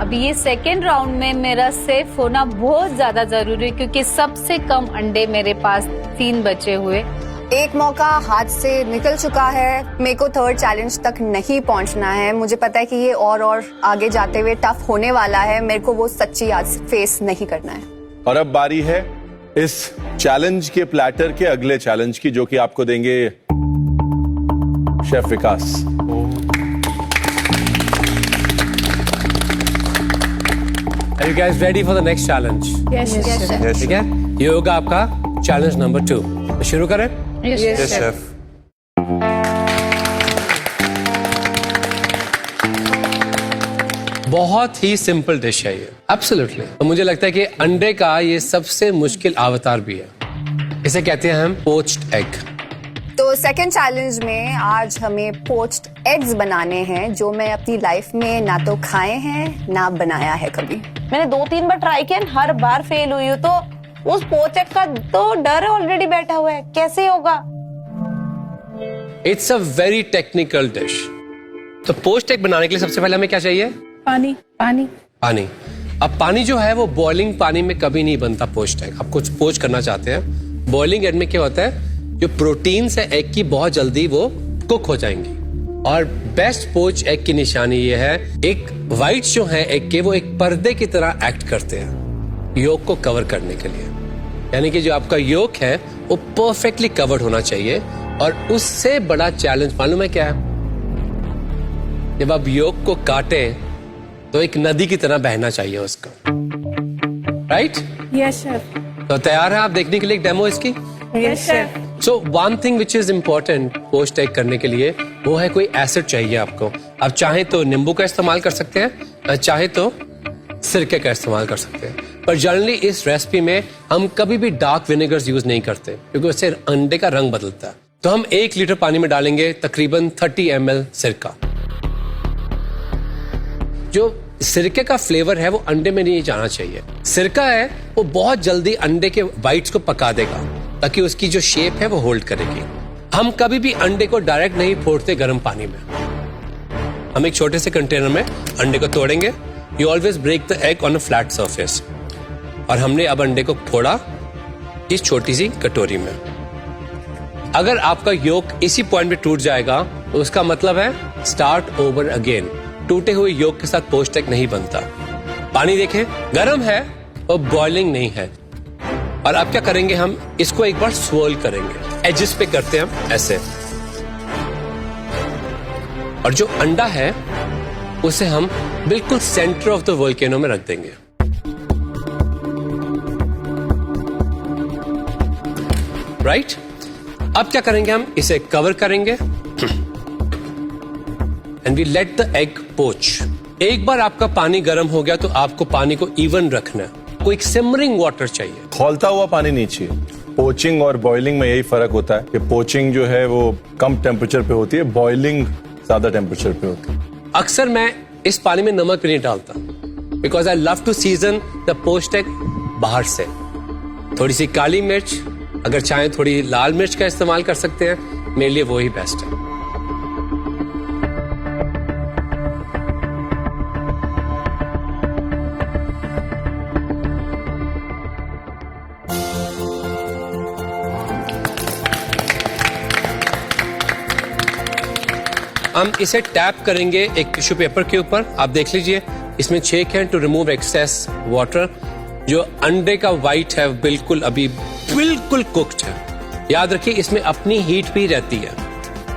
Speaker 12: अब ये सेकेंड राउंड में मेरा सेफ होना बहुत ज्यादा जरूरी है, क्योंकि सबसे कम अंडे मेरे पास 3 बचे हुए.
Speaker 5: एक मौका हाथ से निकल चुका है. मेरे को 3rd चैलेंज तक नहीं पहुंचना है. मुझे पता है कि ये और आगे जाते हुए टफ होने वाला है. मेरे को वो सच्ची आज फेस नहीं करना है.
Speaker 2: और अब बारी है इस चैलेंज के प्लेटर के अगले चैलेंज की, जो कि आपको देंगे chef Vikas.
Speaker 4: Are you guys ready for the next challenge?
Speaker 10: Yes.
Speaker 4: ठीक है, ये होगा आपका चैलेंज नंबर 2. तो शुरू करें.
Speaker 6: Yes, chef.
Speaker 4: बहुत ही सिंपल डिश है ये, एब्सोल्युटली. तो मुझे लगता है कि अंडे का ये सबसे मुश्किल अवतार भी है. इसे कहते हैं हम पोच्ड एग.
Speaker 5: तो सेकंड चैलेंज में आज हमें पोच्ड एग्स बनाने हैं, जो मैं अपनी लाइफ में ना तो खाए हैं ना बनाया है कभी.
Speaker 9: मैंने 2-3 बार ट्राई किया, हर बार फेल हुई हूँ. तो उस पोच एग का तो डर ऑलरेडी बैठा हुआ है, कैसे होगा?
Speaker 4: It's a very technical dish. तो पोच्ड एग बनाने के लिए सबसे पहले हमें क्या चाहिए?
Speaker 10: पानी.
Speaker 4: अब पानी जो है वो बॉइलिंग पानी में कभी नहीं बनता पोच्ड एग. आप कुछ पोच करना चाहते हैं, बॉइलिंग एग में क्या होता है, जो प्रोटीन्स है एग की बहुत जल्दी वो कुक हो जाएंगी. और बेस्ट पोच एग की निशानी ये है, एक व्हाइट्स जो है एग के, वो एक पर्दे की तरह एक्ट करते हैं. योक को कवर करने के लिए। यानी कि जो आपका योक है वो परफेक्टली कवर्ड होना चाहिए। और उससे बड़ा चैलेंज मालूम है क्या है? जब आप योक को काटें तो एक नदी की तरह बहना चाहिए उसका, राइट?
Speaker 3: Yes chef.
Speaker 4: तो तैयार है आप देखने के लिए एक डेमो इसकी?
Speaker 3: Yes chef.
Speaker 4: So one thing which is important post egg करने के लिए वो है कोई एसिड चाहिए आपको। आप चाहे तो नींबू का इस्तेमाल कर सकते हैं, चाहे तो सिरके का इस्तेमाल कर सकते हैं। पर जनरली इस रेसिपी में हम कभी भी डार्क विनेगर्स यूज नहीं करते क्योंकि उससे अंडे का रंग बदलता है। तो हम 1 लीटर पानी में डालेंगे तकरीबन 30 ml सिरका। जो सिरके का फ्लेवर है वो अंडे में नहीं जाना चाहिए। सिरका है वो बहुत जल्दी अंडे के व्हाइट्स को पका देगा ताकि उसकी जो शेप है वो होल्ड करेगी। हम कभी भी अंडे को डायरेक्ट नहीं फोड़ते गर्म पानी में। हम एक छोटे से कंटेनर में अंडे को तोड़ेंगे। You always break the egg on a flat surface. और हमने अब अंडे को फोड़ा इस छोटी सी कटोरी में। अगर आपका योक इसी पॉइंट पे टूट जाएगा तो उसका मतलब है स्टार्ट ओवर अगेन। टूटे हुए योक के साथ पोस्ट एग नहीं बनता। पानी देखें गर्म है और बॉइलिंग नहीं है। और अब क्या करेंगे, हम इसको एक बार स्वर्ल करेंगे। एजेस पे करते हैं हम ऐसे। और जो अंडा है उसे हम बिल्कुल सेंटर ऑफ द वोल्केनो में रख देंगे। राइट? अब क्या करेंगे, हम इसे कवर करेंगे and we let the egg poach. एक बार आपका पानी गर्म हो गया तो आपको पानी को इवन रखना है। कोई सिमरिंग वाटर चाहिए,
Speaker 2: खौलता हुआ पानी नहीं चाहिए। पोचिंग और बॉइलिंग में यही फर्क होता है कि पोचिंग जो है वो कम टेम्परेचर पे होती है, बॉइलिंग ज्यादा टेम्परेचर पे होती है।
Speaker 4: अक्सर मैं इस पानी में नमक भी नहीं डालता because I love to season the poached egg बाहर से। थोड़ी सी काली मिर्च, अगर चाहें थोड़ी लाल मिर्च का इस्तेमाल कर सकते हैं, मेरे लिए वो ही बेस्ट है। हम इसे टैप करेंगे एक टिश्यू पेपर के ऊपर। आप देख लीजिए इसमें छेद है टू रिमूव एक्सेस वाटर। जो अंडे का व्हाइट है बिल्कुल अभी बिल्कुल कुक्ड है। याद रखिए इसमें अपनी हीट भी रहती है,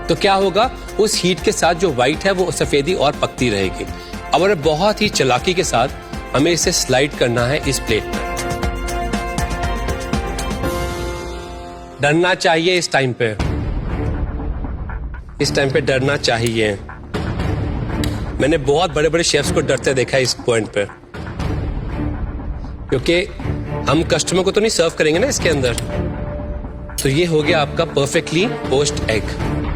Speaker 4: तो क्या होगा उस हीट के साथ जो व्हाइट है वो सफेदी और पकती रहेगी। और बहुत ही चालाकी के साथ हमें इसे स्लाइड करना है इस प्लेट पर। डरना चाहिए इस टाइम पे, इस टाइम पे डरना चाहिए। मैंने बहुत बड़े बड़े शेफ्स को डरते देखा है इस पॉइंट पे, क्योंकि हम कस्टमर को तो नहीं सर्व करेंगे ना इसके अंदर। तो ये हो गया आपका परफेक्टली पोस्ट एग।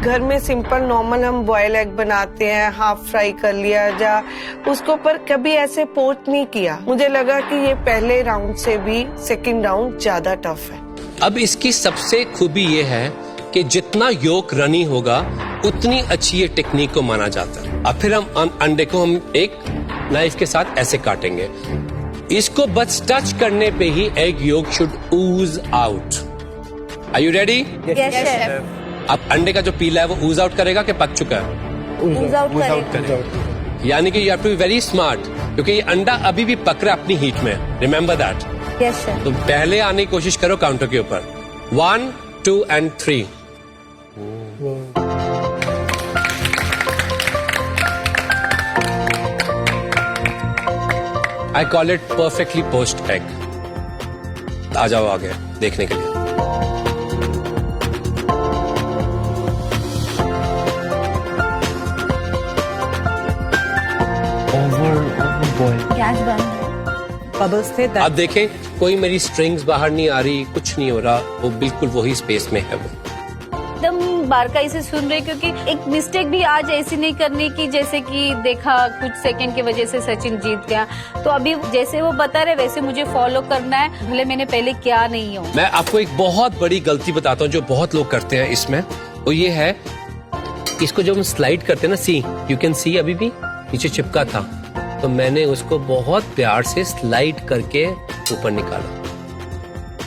Speaker 3: घर में सिंपल नॉर्मल हम बॉयल एग बनाते हैं, हाफ फ्राई कर लिया जा उसको, पर कभी ऐसे पोस्ट नहीं किया। मुझे लगा कि ये पहले राउंड से भी सेकंड राउंड ज्यादा टफ है।
Speaker 4: अब इसकी सबसे खूबी ये है कि जितना योक रनी होगा उतनी अच्छी ये टेक्निक को माना जाता है। अब फिर हम अंडे को हम एक नाइफ के साथ ऐसे काटेंगे। इसको बस टच करने पे ही egg yolk should ooze out. Are you ready?
Speaker 9: Yes chef.
Speaker 4: अब अंडे का जो पीला है वो ऊज आउट करेगा कि पक चुका है?
Speaker 9: ऊज आउट करेगा।
Speaker 4: यानी कि you have to be very smart, क्योंकि ये अंडा अभी भी पक रहा है अपनी हीट में। Remember that.
Speaker 9: Yes chef.
Speaker 4: तो पहले आने की कोशिश करो काउंटर के ऊपर। 1, 2 and 3। I call it perfectly poached egg। आ जाओ आगे देखने के लिए।
Speaker 9: गैस बंद।
Speaker 1: बबल्स थे
Speaker 4: आप देखें कोई मेरी स्ट्रिंग्स बाहर नहीं आ रही, कुछ नहीं हो रहा, वो बिल्कुल वही स्पेस में है वो।
Speaker 12: एकदम बारकाई से सुन रहे, क्योंकि एक मिस्टेक भी आज ऐसी नहीं करनी कि जैसे कि देखा कुछ सेकंड की वजह से सचिन जीत गया। तो अभी जैसे वो बता रहे वैसे मुझे फॉलो करना है, भले मैंने पहले क्या नहीं हो।
Speaker 4: मैं आपको एक बहुत बड़ी गलती बताता हूँ जो बहुत लोग करते हैं इसमें, वो ये है इसको जब हम स्लाइड करते हैं ना, सी यू कैन सी अभी भी नीचे चिपका था, तो मैंने उसको बहुत प्यार से स्लाइड करके ऊपर निकाला।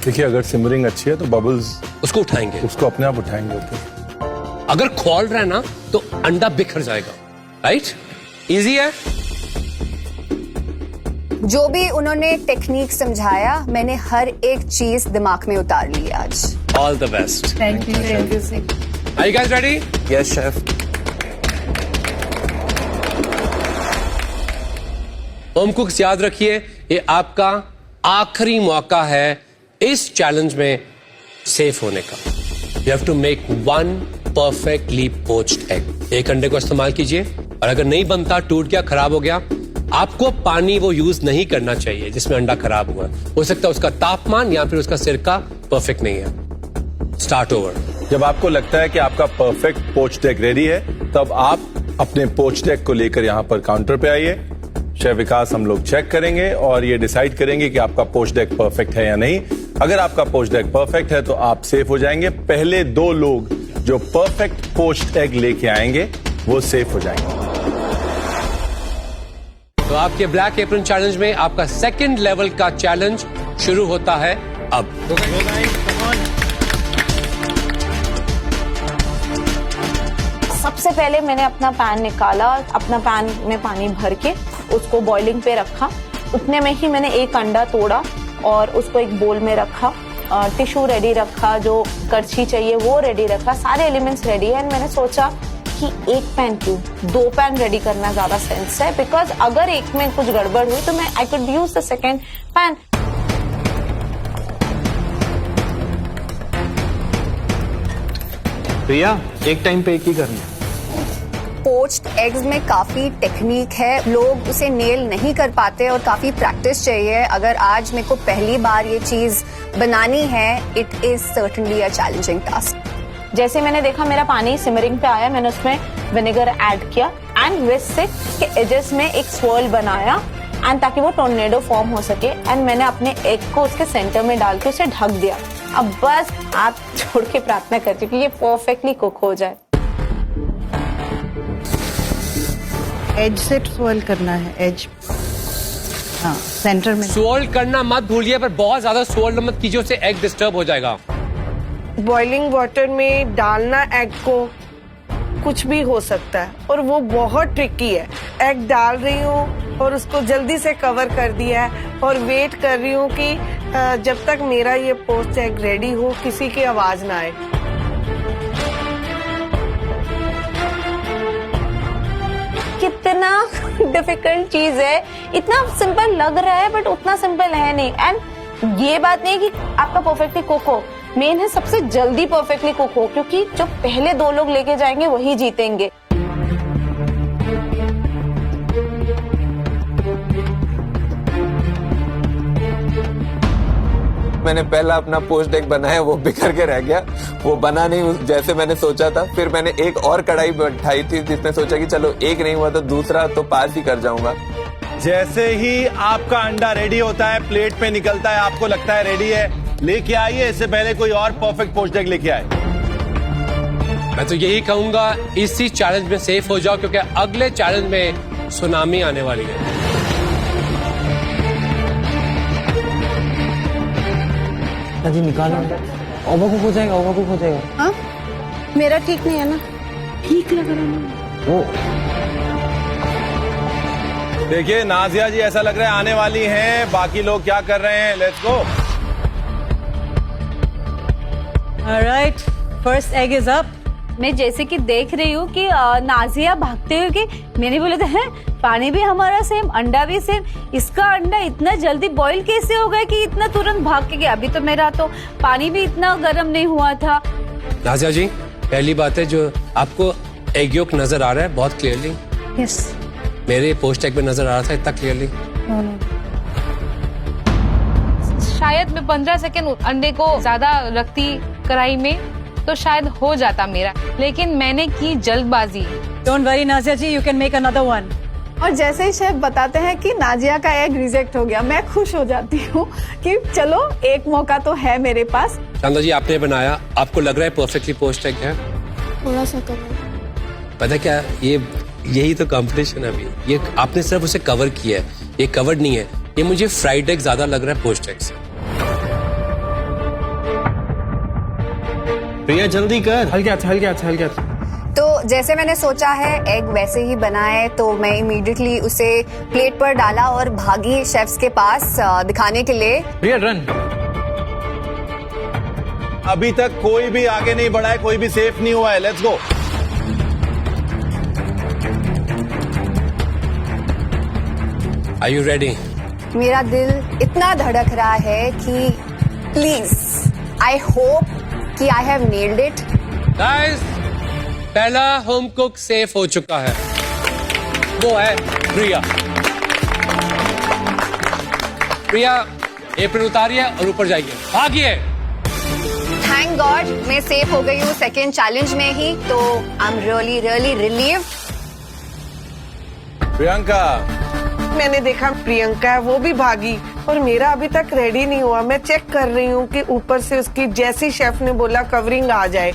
Speaker 2: देखिए अगर सिमरिंग अच्छी है तो बबल्स
Speaker 4: उसको उठाएंगे,
Speaker 2: उसको अपने आप उठाएंगे।
Speaker 4: अगर खोल रहा है ना तो अंडा बिखर जाएगा। राइट? इजी है।
Speaker 5: जो भी उन्होंने टेक्निक समझाया मैंने हर एक चीज दिमाग में उतार ली आज।
Speaker 4: All the best.
Speaker 10: Thank you
Speaker 4: Are you guys ready?
Speaker 6: Yes chef.
Speaker 4: Home कुक्स याद रखिए, ये आपका आखिरी मौका है इस चैलेंज में सेफ होने का। You have to make one perfectly poached egg। एक अंडे को इस्तेमाल कीजिए और अगर नहीं बनता, टूट गया, खराब हो गया, आपको पानी वो यूज नहीं करना चाहिए जिसमें अंडा खराब हुआ। हो सकता है उसका तापमान या फिर उसका सिरका परफेक्ट नहीं है। Start over.
Speaker 2: जब आपको लगता है कि आपका परफेक्ट पोच्ड एग रेडी है, तब आप अपने पोच्ड एग को लेकर यहाँ पर काउंटर पे आइए। शेफ विकास हम लोग चेक करेंगे और ये डिसाइड करेंगे कि आपका पोच्ड एग परफेक्ट है या नहीं। अगर आपका पोच्ड एग परफेक्ट है तो आप सेफ हो जाएंगे। पहले 2 लोग जो परफेक्ट पोच्ड एग लेके आएंगे वो सेफ हो जाएंगे।
Speaker 4: तो आपके ब्लैक एप्रन चैलेंज में आपका सेकंड लेवल का चैलेंज शुरू होता है अब।
Speaker 9: सबसे पहले मैंने अपना पैन निकाला, अपना पैन में पानी भर के उसको बॉइलिंग पे रखा। उतने में ही मैंने एक अंडा तोड़ा और उसको एक बोल में रखा। टिश्यू रेडी रखा, जो करछी चाहिए वो रेडी रखा, सारे एलिमेंट्स रेडी है। एंड मैंने सोचा कि एक पैन क्यों, 2 पैन रेडी करना ज्यादा सेंस है, बिकॉज अगर एक में कुछ गड़बड़ हुई तो मैं I could use the second pan.
Speaker 8: Priya, एक टाइम पे एक ही करना।
Speaker 5: पोच्ड एग्स में काफी टेक्निक है, लोग उसे नेल नहीं कर पाते और काफी प्रैक्टिस चाहिए। अगर आज मेरे को पहली बार ये चीज बनानी है, it is certainly a challenging task.
Speaker 9: जैसे मैंने देखा मेरा पानी सिमरिंग पे आया, मैंने उसमें विनेगर ऐड किया एंड विस्क के एजेस में एक swirl बनाया एंड ताकि वो टोर्नेडो फॉर्म हो सके। एंड मैंने अपने एग को उसके सेंटर में डाल के उसे ढक दिया। अब बस हाथ छोड़ के प्रार्थना करती हूँ कि ये परफेक्टली कुक हो जाए।
Speaker 1: एज से swirl करना है, एज हाँ सेंटर में।
Speaker 4: swirl करना मत भूलिए, पर बहुत ज्यादा swirl मत कीजिए, उससे एग डिस्टर्ब हो जाएगा।
Speaker 3: बॉइलिंग वाटर में डालना एग को कुछ भी हो सकता है और वो बहुत ट्रिकी है। एग डाल रही हूँ और उसको जल्दी से कवर कर दिया है और वेट कर रही हूँ कि जब तक मेरा ये पोस्ट एग रेडी हो किसी की आवाज ना आए।
Speaker 9: कितना डिफिकल्ट चीज है, इतना सिंपल लग रहा है बट उतना सिंपल है नहीं। एंड ये बात नहीं कि आपका परफेक्टली कुक हो, मेन है सबसे जल्दी परफेक्टली कुक हो, क्योंकि जो पहले 2 लोग लेके जाएंगे वही जीतेंगे।
Speaker 6: मैंने पहला अपना पोस्ट एग बनाया, वो बिखर के रह गया, वो बना नहीं जैसे मैंने सोचा था। फिर मैंने एक और कढ़ाई बैठाई थी जिसमें सोचा कि चलो एक नहीं हुआ तो दूसरा तो पास ही कर जाऊंगा।
Speaker 2: जैसे ही आपका अंडा रेडी होता है, प्लेट पे निकलता है, आपको लगता है रेडी है, लेके आइए। इससे पहले कोई और परफेक्ट पोच्ड एग लेके आए।
Speaker 4: मैं तो यही कहूंगा इसी चैलेंज में सेफ हो जाओ, क्योंकि अगले चैलेंज में सुनामी आने वाली है।
Speaker 8: जी निकालो, ओवरकुक हो जाएगा, ओवरकुक हो जाएगा।
Speaker 10: हाँ, मेरा ठीक नहीं है ना? ठीक लग रहा है।
Speaker 8: वो
Speaker 2: देखिए नाजिया जी, ऐसा लग रहा है आने वाली हैं। बाकी लोग क्या कर रहे हैं? Let's go.
Speaker 1: Alright, first egg is up.
Speaker 12: मैं जैसे कि देख रही हूँ कि नाजिया भागते हुए कि मैंने बोले तो है पानी भी हमारा सेम, अंडा भी सेम, इसका अंडा इतना जल्दी बॉईल कैसे हो गया कि इतना तुरंत भाग के गया? अभी तो मेरा तो पानी भी इतना गर्म नहीं हुआ था।
Speaker 4: नाजिया जी, पहली बात है जो आपको एग योक नजर आ रहा है बहुत क्लियरली।
Speaker 1: यस,
Speaker 4: मेरे पोस्ट एग में नजर आ रहा था इतना क्लियरली।
Speaker 7: शायद मैं 15 सेकंड अंडे को ज्यादा रखती कढ़ाई में तो शायद हो जाता मेरा, लेकिन मैंने की जल्दबाजी।
Speaker 1: Don't worry Nazia ji, you can make another one.
Speaker 10: और जैसे ही शेफ बताते हैं कि नाजिया का एग रिजेक्ट हो गया, मैं खुश हो जाती हूँ कि चलो एक मौका तो है मेरे पास।
Speaker 4: चंदा जी, आपने बनाया, आपको लग रहा है परफेक्टली पोस्ट एग है?
Speaker 10: थोड़ा सा कवर।
Speaker 4: पता क्या, ये यही तो कंपटीशन है अभी। ये आपने सिर्फ उसे कवर किया है, ये कवर्ड नहीं है। ये मुझे फ्राइड एग ज्यादा लग रहा है पोस्ट एग से।
Speaker 8: प्रिया जल्दी कर।
Speaker 11: हल्के हाथ, हल्के हाथ, हल्के हाथ।
Speaker 5: तो जैसे मैंने सोचा है एग वैसे ही बना है, तो मैं इमीडिएटली उसे प्लेट पर डाला और भागी शेफ्स के पास दिखाने के लिए।
Speaker 13: रिया रन।
Speaker 2: अभी तक कोई भी आगे नहीं बढ़ा है, कोई भी सेफ नहीं हुआ है। Let's go.
Speaker 4: Are you ready?
Speaker 5: मेरा दिल इतना धड़क रहा है कि प्लीज आई होप कि I have nailed it.
Speaker 4: Guys, पहला होम कुक सेफ हो चुका है, वो है प्रिया। प्रिया एप्रन उतारिए और ऊपर जाइए, भागिए।
Speaker 5: थैंक गॉड मैं सेफ हो गई हूँ सेकेंड चैलेंज में ही, तो I am really really relieved.
Speaker 2: Priyanka,
Speaker 3: मैंने देखा प्रियंका है वो भी भागी और मेरा अभी तक रेडी नहीं हुआ। मैं चेक कर रही हूँ कि ऊपर से उसकी जैसी शेफ ने बोला कवरिंग आ जाए।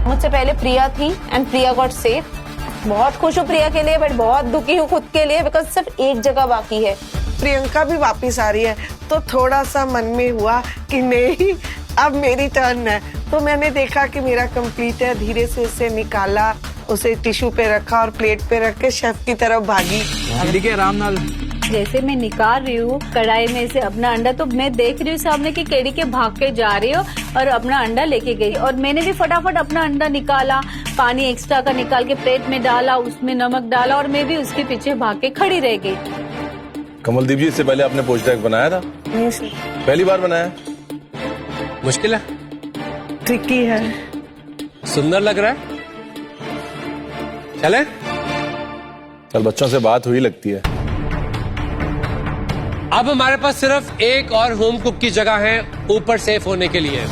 Speaker 9: मुझसे पहले प्रिया थी एंड प्रिया गॉट सेफ। बहुत खुश हूँ प्रिया के लिए, बट बहुत दुखी हूँ खुद के लिए, बिकॉज सिर्फ एक जगह बाकी है।
Speaker 3: प्रियंका भी वापस आ रही है, तो थोड़ा सा मन में हुआ कि नहीं अब मेरी टर्न है। तो मैंने देखा कि मेरा कंप्लीट है, धीरे से उसे निकाला, उसे टिश्यू पे रखा और प्लेट पे रख के शेफ की तरफ भागी।
Speaker 13: ठीक है आराम नाल।
Speaker 12: जैसे मैं निकाल रही हूँ कढ़ाई में से अपना अंडा, तो मैं देख रही हूँ सामने कि केडी के भाग के जा रही हो और अपना अंडा लेके गई, और मैंने भी फटाफट अपना अंडा निकाला, पानी एक्स्ट्रा का निकाल के प्लेट में डाला, उसमें नमक डाला और मैं भी उसके पीछे भाग के खड़ी रह गई।
Speaker 2: कमलदीप जी, इससे पहले आपने पोस्ट डेक बनाया था? पहली बार बनाया?
Speaker 4: मुश्किल है,
Speaker 3: ट्रिकी है,
Speaker 4: सुंदर लग रहा है। चले?
Speaker 2: चल, बच्चों से बात हुई लगती है।
Speaker 4: अब हमारे पास सिर्फ एक और होम कुक की जगह है ऊपर सेफ होने के लिए।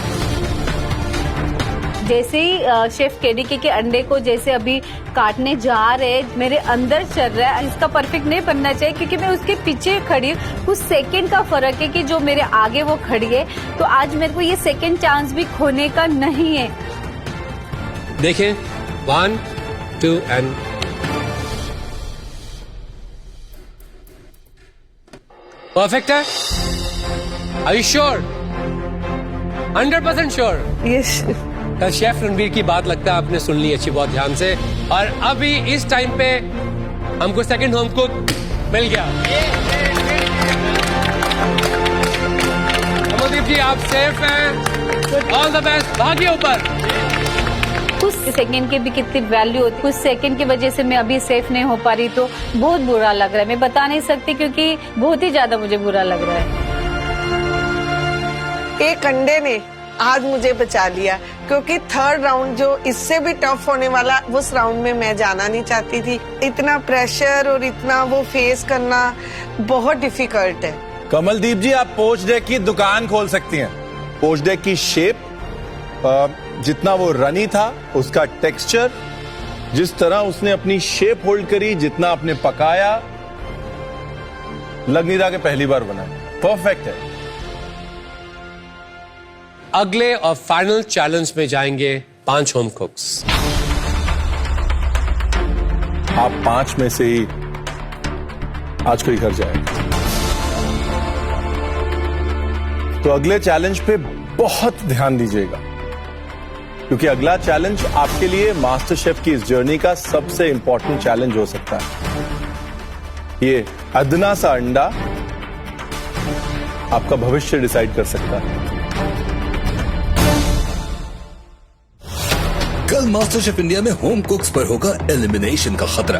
Speaker 12: जैसे ही शेफ केडीके के अंडे को जैसे अभी काटने जा रहे, मेरे अंदर चल रहा है इसका परफेक्ट नहीं बनना चाहिए, क्योंकि मैं उसके पीछे खड़ी हूँ। कुछ सेकंड का फर्क है कि जो मेरे आगे वो खड़ी है, तो आज मेरे को ये सेकंड चांस भी खोने का नहीं है।
Speaker 4: देखें, 1 2 एंड परफेक्ट है। Are you sure? 100% sure?
Speaker 3: Yes.
Speaker 4: कल शेफ रणवीर की बात लगता है आपने सुन ली अच्छी बहुत ध्यान से, और अभी इस टाइम पे हमको सेकंड होम कुक मिल गया। कमलदीप जी आप सेफ हैं, ऑल द बेस्ट, भागिए ऊपर।
Speaker 12: कुछ सेकंड की भी कितनी वैल्यू होती है, कुछ सेकंड की वजह से मैं अभी सेफ नहीं हो पा रही, तो बहुत बुरा लग रहा है। मैं बता नहीं सकती क्योंकि बहुत ही ज्यादा मुझे बुरा लग रहा है।
Speaker 3: एक अंडे ने आज मुझे बचा लिया, क्योंकि थर्ड राउंड जो इससे भी टफ होने वाला, उस राउंड में मैं जाना नहीं चाहती थी। इतना प्रेशर और इतना वो फेस करना बहुत डिफिकल्ट है।
Speaker 2: कमलदीप जी, आप पोस्ट डेक की दुकान खोल सकती हैं। पोस्ट डेक की शेप, जितना वो रनी था, उसका टेक्सचर, जिस तरह उसने अपनी शेप होल्ड करी, जितना आपने पकाया, लग नहीं रहा कि पहली बार बनाया। परफेक्ट है।
Speaker 4: अगले और फाइनल चैलेंज में जाएंगे 5 होम कुक्स।
Speaker 2: आप 5 में से ही आज कोई घर जाएगा, तो अगले चैलेंज पे बहुत ध्यान दीजिएगा, क्योंकि अगला चैलेंज आपके लिए मास्टर शेफ की इस जर्नी का सबसे इंपॉर्टेंट चैलेंज हो सकता है। ये अदना सा अंडा आपका भविष्य डिसाइड कर सकता है।
Speaker 14: कल मास्टर शेफ इंडिया में होम कुक्स पर होगा एलिमिनेशन का खतरा।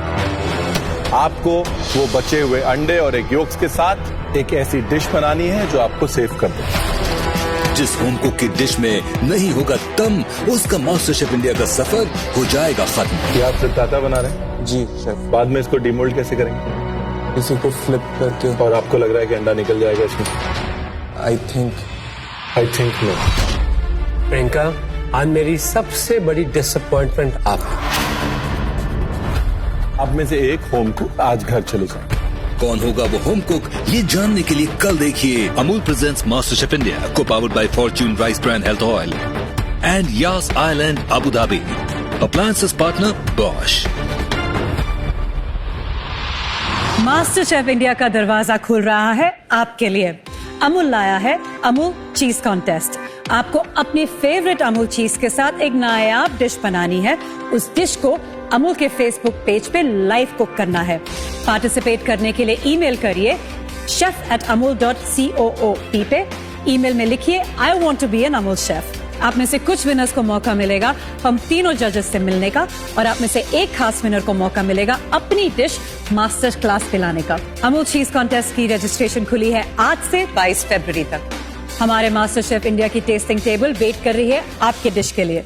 Speaker 2: आपको वो बचे हुए अंडे और एग योक्स के साथ एक ऐसी डिश बनानी है जो आपको सेव कर दे।
Speaker 14: जिस होम कुक की डिश में नहीं होगा दम, उसका मास्टर शेफ इंडिया का सफर हो जाएगा खत्म।
Speaker 2: क्या आप सिताता बना रहे हैं?
Speaker 13: जी शेफ।
Speaker 2: बाद में इसको डिमोल्ड कैसे करेंगे?
Speaker 13: इसी को फ्लिप करके।
Speaker 2: और आपको लग रहा है कि अंडा निकल जाएगा इसमें?
Speaker 13: I think
Speaker 2: no.
Speaker 4: प्रियंका, आज मेरी सबसे बड़ी डिसअपॉइंटमेंट
Speaker 2: आप में से एक होम कुक आज घर चले जाए।
Speaker 14: कौन होगा वो होम कुक, ये जानने के लिए कल देखिए Amul presents master chef India, को powered by Fortune rice bran health oil and Yas Island Abu Dhabi, appliances partner Bosch.
Speaker 1: Master chef India का दरवाजा खुल रहा है आपके लिए। अमूल लाया है अमूल चीज कॉन्टेस्ट। आपको अपनी फेवरेट अमूल चीज के साथ एक नायाब डिश बनानी है। उस डिश को अमूल के फेसबुक पेज पे लाइव कुक करना है। पार्टिसिपेट करने के लिए ईमेल करिए chef@amul.coop पे। ईमेल में लिखिए I want to be an Amul chef. आप में से कुछ विनर्स को मौका मिलेगा हम तीनों जजेस से मिलने का, और आप में से एक खास विनर को मौका मिलेगा अपनी डिश मास्टर क्लास पिलाने का। अमूल चीज कॉन्टेस्ट की रजिस्ट्रेशन खुली है आज से 22 फरवरी तक। हमारे मास्टर शेफ इंडिया की टेस्टिंग टेबल वेट कर रही है आपके डिश के लिए।